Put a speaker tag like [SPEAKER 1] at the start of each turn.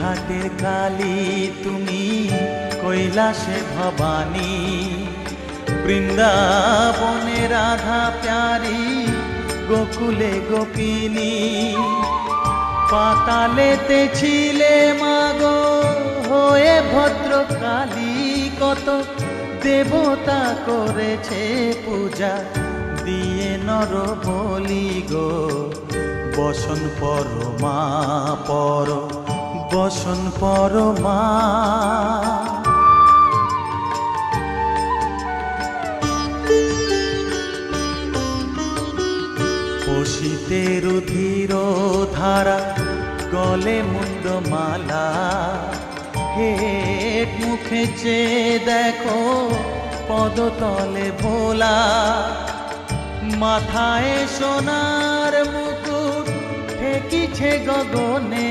[SPEAKER 1] ঘাটের কালী তুমি, কৈলাসে ভবানী, বৃন্দাবনে রাধা প্যারি, গোকুলে গোপিনী। পাতালেতে ছিলে মাগো হয়ে ভদ্রকালী, কত দেবতা করেছে পূজা দিয়ে নর বলি গো। বসন পরমা পর, বসন পরমা। পশিতে রুধির ধারা, গলে মুন্ডমালা, হেট মুখে চেয়ে দেখো পদতলে ভোলা। মাথায় সোনার মুকুট ঠেকিছে গগনে,